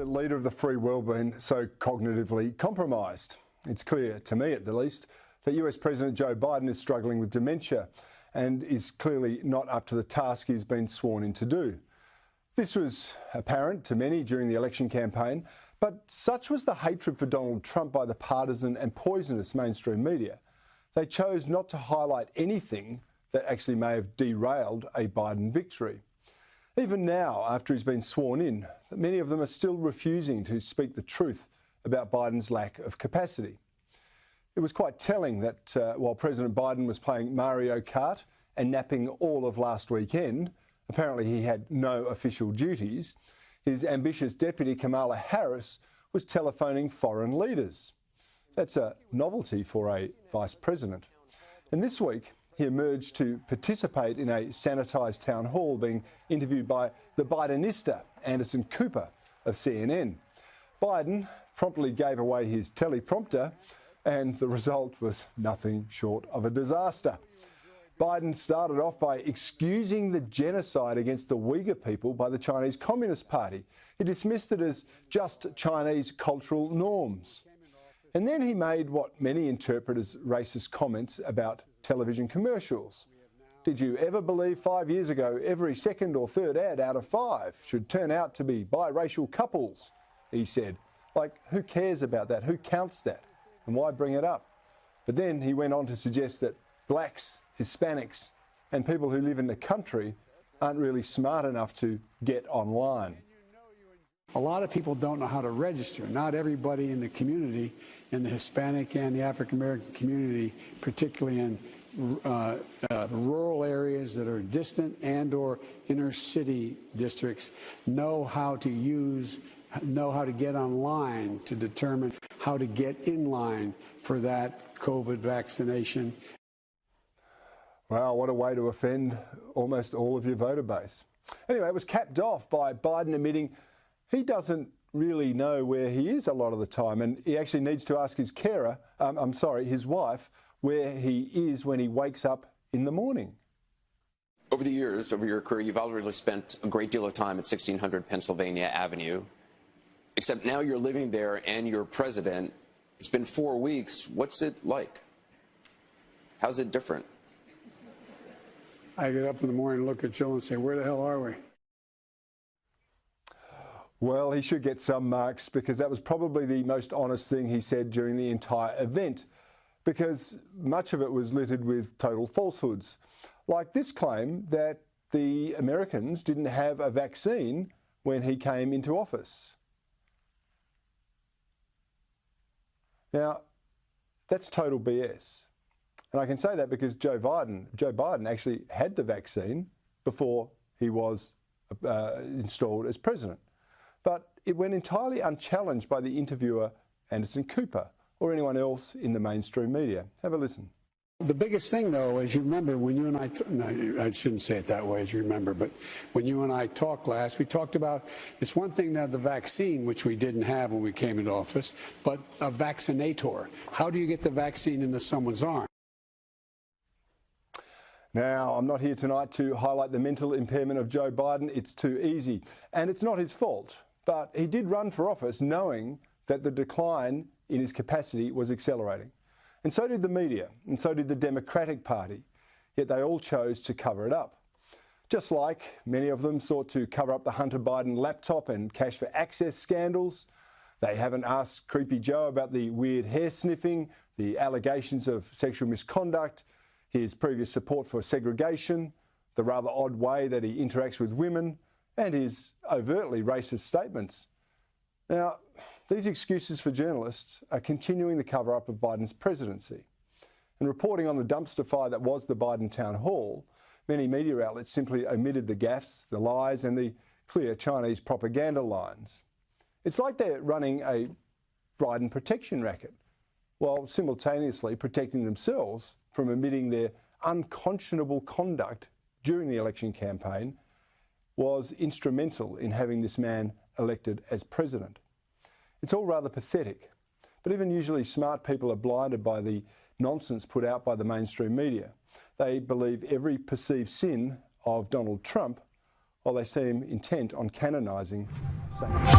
the leader of the free world been so cognitively compromised? It's clear, to me at the least, that US President Joe Biden is struggling with dementia and is clearly not up to the task he's been sworn in to do. This was apparent to many during the election campaign, but such was the hatred for Donald Trump by the partisan and poisonous mainstream media. They chose not to highlight anything that actually may have derailed a Biden victory. Even now, after he's been sworn in, many of them are still refusing to speak the truth about Biden's lack of capacity. It was quite telling that while President Biden was playing Mario Kart and napping all of last weekend, apparently he had no official duties, his ambitious deputy Kamala Harris was telephoning foreign leaders. That's a novelty for a vice president. And this week, he emerged to participate in a sanitised town hall being interviewed by the Bidenista, Anderson Cooper of CNN. Biden promptly gave away his teleprompter and the result was nothing short of a disaster. Biden started off by excusing the genocide against the Uyghur people by the Chinese Communist Party. He dismissed it as just Chinese cultural norms. And then he made what many interpret as racist comments about television commercials. Did you ever believe 5 years ago every second or third ad out of 5 should turn out to be biracial couples? He said. Like, who cares about that? Who counts that? And why bring it up? But then he went on to suggest that blacks, Hispanics, and people who live in the country aren't really smart enough to get online. A lot of people don't know how to register. Not everybody in the community, in the Hispanic and the African American community, particularly in rural areas that are distant and or inner city districts, know how to get online to determine how to get in line for that COVID vaccination. Wow, what a way to offend almost all of your voter base. Anyway, it was capped off by Biden admitting he doesn't really know where he is a lot of the time, and he actually needs to ask his his wife, where he is when he wakes up in the morning. Over the years, over your career, you've already spent a great deal of time at 1600 Pennsylvania Avenue, except now you're living there and you're president. It's been 4 weeks. What's it like? How's it different? I get up in the morning and look at Jill and say, where the hell are we? Well, he should get some marks because that was probably the most honest thing he said during the entire event, because much of it was littered with total falsehoods, like this claim that the Americans didn't have a vaccine when he came into office. Now, that's total BS. And I can say that because Joe Biden actually had the vaccine before he was installed as president. But it went entirely unchallenged by the interviewer Anderson Cooper or anyone else in the mainstream media. Have a listen. The biggest thing, though, as you remember, when you and I shouldn't say it that way, as you remember, but when you and I talked last, we talked about it's one thing to have the vaccine, which we didn't have when we came into office, but a vaccinator. How do you get the vaccine into someone's arm? Now, I'm not here tonight to highlight the mental impairment of Joe Biden. It's too easy. And it's not his fault. But he did run for office knowing that the decline in his capacity was accelerating. And so did the media, and so did the Democratic Party. Yet they all chose to cover it up. Just like many of them sought to cover up the Hunter Biden laptop and cash for access scandals. They haven't asked Creepy Joe about the weird hair sniffing, the allegations of sexual misconduct, his previous support for segregation, the rather odd way that he interacts with women, and his overtly racist statements. Now, these excuses for journalists are continuing the cover-up of Biden's presidency. And reporting on the dumpster fire that was the Biden town hall, many media outlets simply omitted the gaffes, the lies, and the clear Chinese propaganda lines. It's like they're running a Biden protection racket, while simultaneously protecting themselves from admitting their unconscionable conduct during the election campaign was instrumental in having this man elected as president. It's all rather pathetic, but even usually smart people are blinded by the nonsense put out by the mainstream media. They believe every perceived sin of Donald Trump while they seem intent on canonising saints.